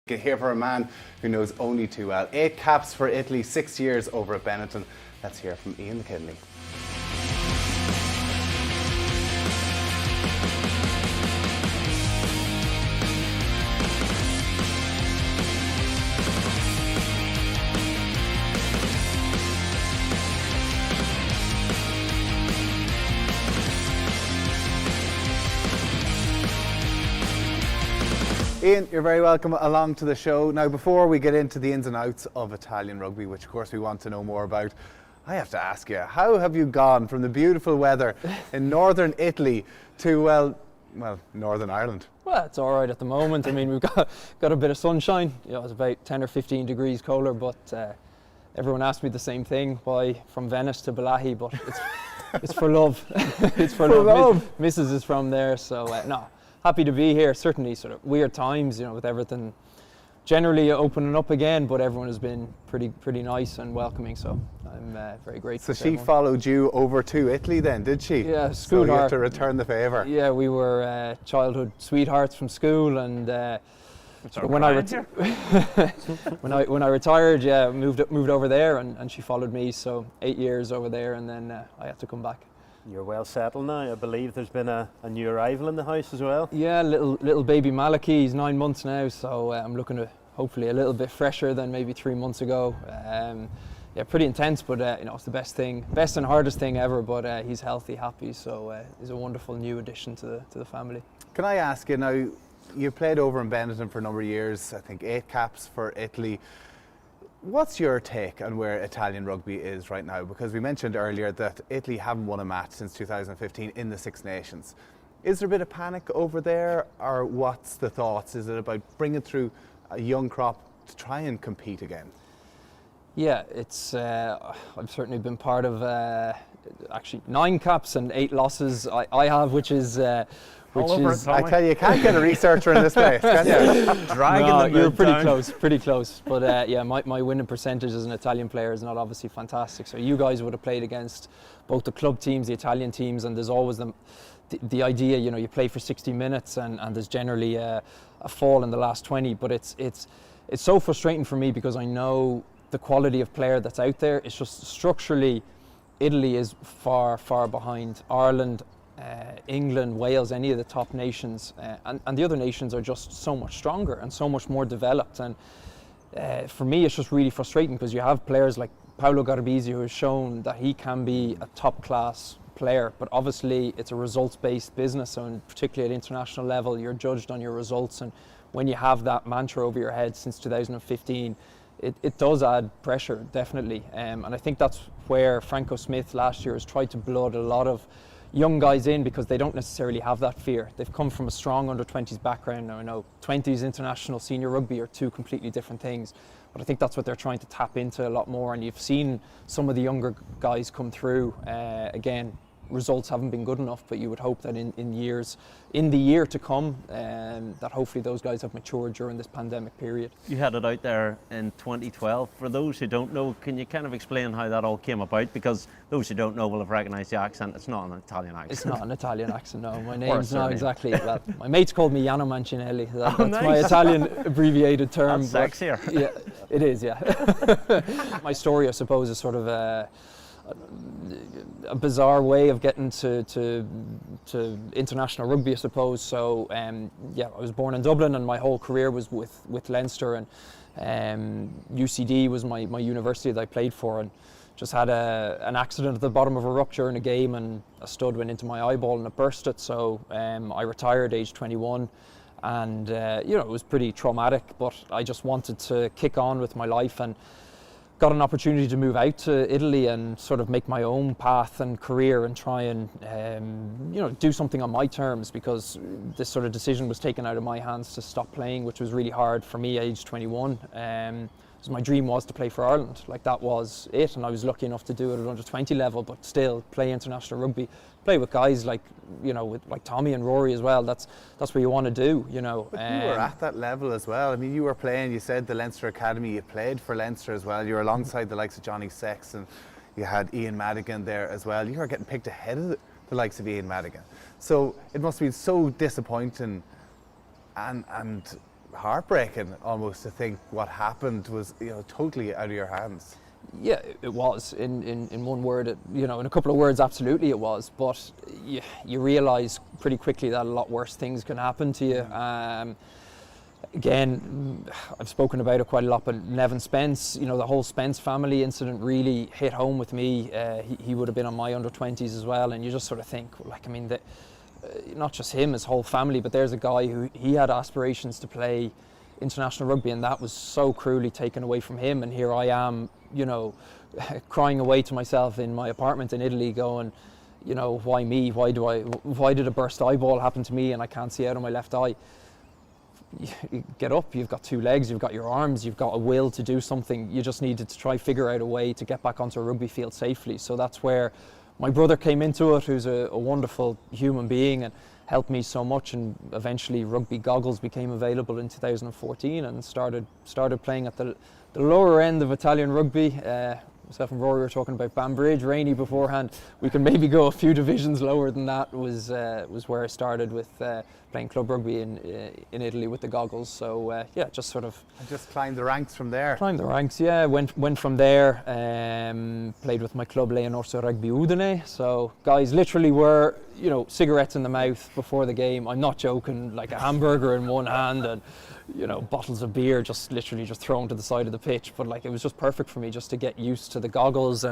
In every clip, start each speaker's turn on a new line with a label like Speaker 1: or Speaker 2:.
Speaker 1: Get here for a man who knows only too well. 8 caps for Italy, 6 years over at Benetton. Let's hear from Ian McKinley. Ian, you're very welcome along to the show. Now, before we get into the ins and outs of Italian rugby, which of course we want to know more about, I have to ask you, how have you gone from the beautiful weather in northern Italy to, well, Northern Ireland?
Speaker 2: Well, it's all right at the moment. I mean, we've got a bit of sunshine. You know, it's about 10 or 15 degrees colder, but everyone asked me the same thing, why from Venice to Balahi, but it's for love. It's for love. Mrs. is from there, so no. Happy to be here. Certainly sort of weird times, you know, with everything generally opening up again, but everyone has been pretty nice and welcoming, so I'm very grateful.
Speaker 1: So she followed you over to Italy then, did she?
Speaker 2: Yeah,
Speaker 1: so you had to return the favour.
Speaker 2: Yeah, we were childhood sweethearts from school, and when I retired, yeah, moved over there, and she followed me, so 8 years over there, and then I had to come back.
Speaker 3: You're well settled now. I believe there's been a new arrival in the house as well.
Speaker 2: Yeah, little baby Maliki. He's 9 months now, so I'm looking to hopefully a little bit fresher than maybe 3 months ago. Yeah, pretty intense, but you know, it's the best and hardest thing ever. But he's healthy, happy, so he's a wonderful new addition to the family.
Speaker 1: Can I ask you now? You played over in Benetton for a number of years. I think 8 caps for Italy. What's your take on where Italian rugby is right now? Because we mentioned earlier that Italy haven't won a match since 2015 in the Six Nations. Is there a bit of panic over there, or what's the thoughts? Is it about bringing through a young crop to try and compete again?
Speaker 2: Yeah, it's. I've certainly been part of actually 9 caps and 8 losses. I have, which is.
Speaker 1: I tell you, you can't get a researcher in this place, can you?
Speaker 3: Dragging
Speaker 2: no,
Speaker 3: them
Speaker 2: you're
Speaker 3: down.
Speaker 2: pretty close. But yeah, my winning percentage as an Italian player is not obviously fantastic. So you guys would have played against both the club teams, the Italian teams, and there's always the idea, you know, you play for 60 minutes and there's generally a fall in the last 20. But it's so frustrating for me because I know the quality of player that's out there. It's just structurally, Italy is far behind Ireland, England, Wales, any of the top nations, and the other nations are just so much stronger and so much more developed. And for me, it's just really frustrating because you have players like Paolo Garbisi, who has shown that he can be a top class player, but obviously it's a results-based business, and particularly at international level, you're judged on your results. And when you have that mantra over your head since 2015, it does add pressure, definitely. And I think that's where Franco Smith last year has tried to blood a lot of young guys in, because they don't necessarily have that fear. They've come from a strong under-20s background. Now I know 20s international senior rugby are 2 completely different things, but I think that's what they're trying to tap into a lot more. And you've seen some of the younger guys come through. Again, results haven't been good enough, but you would hope that in the year to come, that hopefully those guys have matured during this pandemic period.
Speaker 3: You had it out there in 2012. For those who don't know, can you kind of explain how that all came about? Because those who don't know will have recognised the accent. It's not an Italian accent.
Speaker 2: It's not an Italian accent, no. My name's not exactly. Well, my mates called me Jano Mancinelli. That's nice. My Italian abbreviated term.
Speaker 3: That's sexier.
Speaker 2: Yeah, it is, yeah. My story, I suppose, is sort of a bizarre way of getting to international rugby, I suppose. So yeah, I was born in Dublin, and my whole career was with Leinster, and UCD was my university that I played for, and just had an accident at the bottom of a ruck during a game, and a stud went into my eyeball and it burst it. So I retired age 21, and you know, it was pretty traumatic, but I just wanted to kick on with my life, and got an opportunity to move out to Italy and sort of make my own path and career and try and you know, do something on my terms, because this sort of decision was taken out of my hands to stop playing, which was really hard for me age 21. So my dream was to play for Ireland, like that was it, and I was lucky enough to do it at under 20 level, but still play international rugby, play with guys like, you know, like Tommy and Rory as well. That's what you want to do, you know.
Speaker 1: But you were at that level as well. I mean, you were playing, you said the Leinster Academy, you played for Leinster as well. You were alongside the likes of Johnny Sexton, you had Ian Madigan there as well. You were getting picked ahead of the likes of Ian Madigan. So it must have been so disappointing, and heartbreaking almost to think what happened was, you know, totally out of your hands.
Speaker 2: Yeah, it was. In one word, in a couple of words, absolutely it was. But you realise pretty quickly that a lot worse things can happen to you. Again, I've spoken about it quite a lot, but Nevin Spence, the whole Spence family incident really hit home with me. He would have been on my under-20s as well, and you just sort of think, not just him, his whole family, but there's a guy who he had aspirations to play international rugby, and that was so cruelly taken away from him. And here I am, crying away to myself in my apartment in Italy, going, why me? Why did a burst eyeball happen to me and I can't see out of my left eye? You get up, you've got two legs, you've got your arms, you've got a will to do something. You just needed to try figure out a way to get back onto a rugby field safely. So that's where my brother came into it, who's a wonderful human being and helped me so much, and eventually rugby goggles became available in 2014 and started playing at the lower end of Italian rugby. Myself and Rory were talking about Banbridge, Rainy beforehand. We can maybe go a few divisions lower than that. Was where I started with playing club rugby in Italy with the goggles. So just sort of.
Speaker 1: And just climbed the ranks from there.
Speaker 2: Climbed the ranks, yeah. Went from there. Played with my club Leonorso Rugby Udine. So guys literally were, cigarettes in the mouth before the game. I'm not joking. Like a hamburger in one hand and, bottles of beer just literally just thrown to the side of the pitch. But it was just perfect for me just to get used to the goggles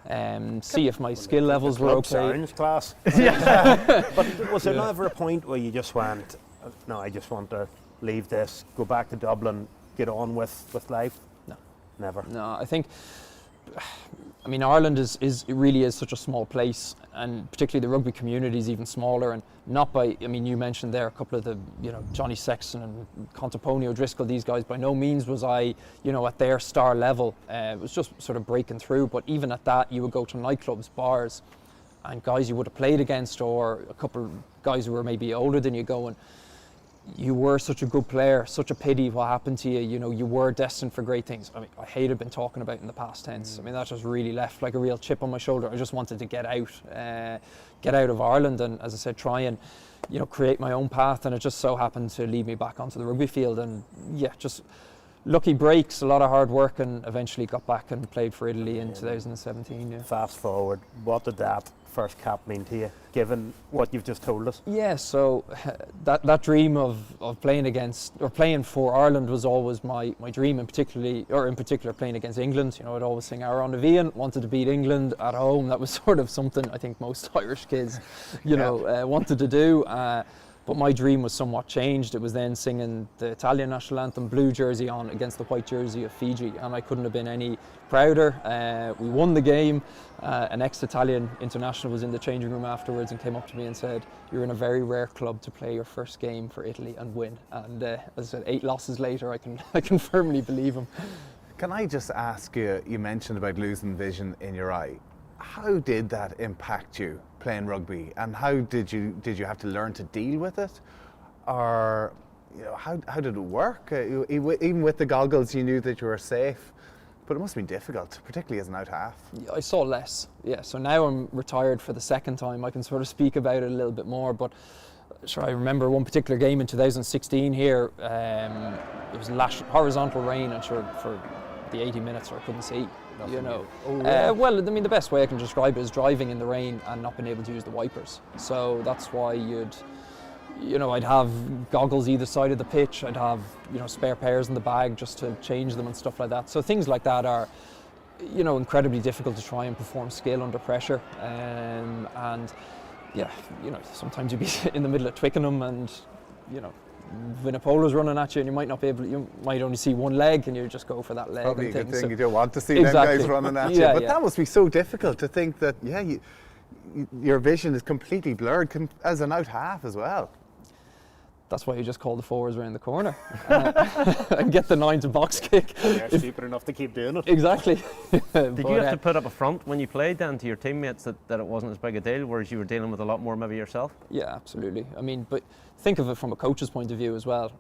Speaker 2: and see if my skill levels were okay.
Speaker 4: Sounds class. But was there never a point where you just went, no, I just want to leave this, go back to Dublin, get on with life?
Speaker 2: No.
Speaker 4: Never?
Speaker 2: No, I think, Ireland really is such a small place, and particularly the rugby community is even smaller, and not by, you mentioned there a couple of the, Johnny Sexton and Contaponi O'Driscoll, these guys, by no means was I, at their star level. It was just sort of breaking through, but even at that, you would go to nightclubs, bars, and guys you would have played against, or a couple of guys who were maybe older than you going, you were such a good player, such a pity what happened to you, you were destined for great things. I hated being talking about in the past tense. That just really left like a real chip on my shoulder. I just wanted to get out of Ireland and, as I said, try and, create my own path, and it just so happened to lead me back onto the rugby field. And just lucky breaks, a lot of hard work, and eventually got back and played for Italy in 2017. Yeah.
Speaker 4: Fast forward, what did that first cap mean to you, given what you've just told us?
Speaker 2: Yeah, so that dream of playing against or playing for Ireland was always my dream, in particular playing against England. I'd always sing Our on the Vian, wanted to beat England at home. That was sort of something I think most Irish kids, wanted to do. But my dream was somewhat changed. It was then singing the Italian national anthem, blue jersey on, against the white jersey of Fiji, and I couldn't have been any prouder. We won the game. An ex-Italian international was in the changing room afterwards and came up to me and said, "You're in a very rare club to play your first game for Italy and win." And as I said, 8 losses later, I can firmly believe him.
Speaker 1: Can I just ask you? You mentioned about losing vision in your eye. How did that impact you playing rugby, and how did you have to learn to deal with it, or how did it work? Even with the goggles, you knew that you were safe, but it must have been difficult, particularly as an out half.
Speaker 2: I saw less. Yeah, so now I'm retired for the second time. I can sort of speak about it a little bit more, but sure, I remember one particular game in 2016 here. It was horizontal rain, and sure, for the 80 minutes I couldn't see. Well, the best way I can describe it is driving in the rain and not being able to use the wipers. So that's why I'd have goggles either side of the pitch. I'd have, spare pairs in the bag just to change them and stuff like that. So things like that are, incredibly difficult to try and perform skill under pressure. Sometimes you'd be in the middle of Twickenham and, Vinipolo's running at you, and you might only see one leg, and you just go for that leg.
Speaker 1: Probably
Speaker 2: and
Speaker 1: a good
Speaker 2: things.
Speaker 1: thing you don't want to see them guys running at you. But that must be so difficult to think that, your vision is completely blurred as an out half as well.
Speaker 2: That's why you just call the forwards around the corner and get the 9 to box kick.
Speaker 4: They're stupid enough to keep doing it.
Speaker 2: Exactly.
Speaker 3: Did you have to put up a front when you played then to your teammates that it wasn't as big a deal, whereas you were dealing with a lot more maybe yourself?
Speaker 2: Yeah, absolutely. But think of it from a coach's point of view as well.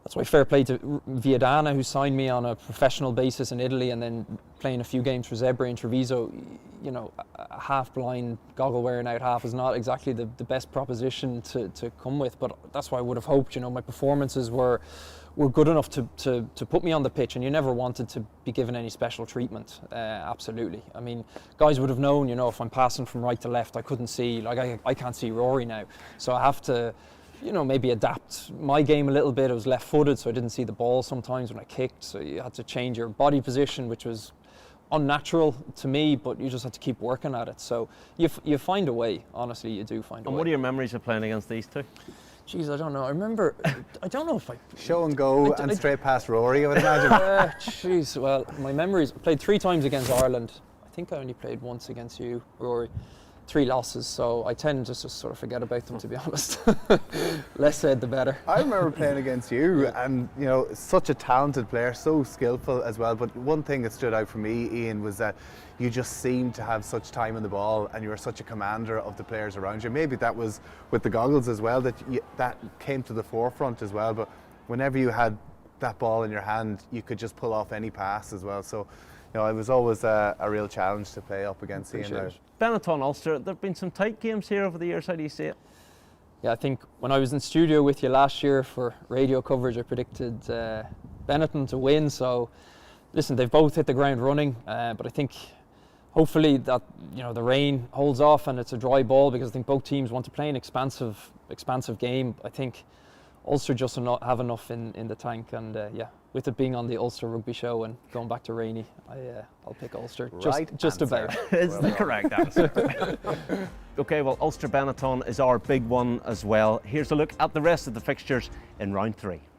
Speaker 2: That's why fair play to Viadana, who signed me on a professional basis in Italy, and then playing a few games for Zebra in Treviso. You know, a half-blind, goggle-wearing out half is not exactly the best proposition to come with, but that's why I would have hoped, you know, my performances were good enough to put me on the pitch, and you never wanted to be given any special treatment, absolutely. I mean, guys would have known, you know, if I'm passing from right to left, I couldn't see, like I can't see Rory now, so I have to, you know, maybe adapt my game a little bit. I was left-footed, so I didn't see the ball sometimes when I kicked, so you had to change your body position, which was unnatural to me, but you just had to keep working at it. So you find a way, honestly, you do find a way.
Speaker 3: And what are your memories of playing against these two?
Speaker 2: Jeez, I don't know. I remember, I don't know if I...
Speaker 1: Show and go and straight past Rory, I would imagine.
Speaker 2: Jeez, well, my memories, I played 3 times against Ireland. I think I only played once against you, Rory. 3 losses, so I tend just to sort of forget about them, to be honest. Less said, the better.
Speaker 1: I remember playing against you, and you know, such a talented player, so skillful as well. But one thing that stood out for me, Ian, was that you just seemed to have such time in the ball, and you were such a commander of the players around you. Maybe that was with the goggles as well, that came to the forefront as well. But whenever you had that ball in your hand, you could just pull off any pass as well. So, you know, it was always a real challenge to play up against Ian there.
Speaker 3: Benetton, Ulster, there have been some tight games here over the years. How do you see it?
Speaker 2: Yeah, I think when I was in studio with you last year for radio coverage, I predicted Benetton to win. So, listen, they've both hit the ground running, but I think hopefully that, you know, the rain holds off and it's a dry ball, because I think both teams want to play an expansive game. I think Ulster just not have enough in the tank, and yeah, with it being on the Ulster Rugby Show and going back to rainy, I'll pick Ulster. Just about.
Speaker 3: Is the correct answer. Okay, well, Ulster Benetton is our big one as well. Here's a look at the rest of the fixtures in round 3.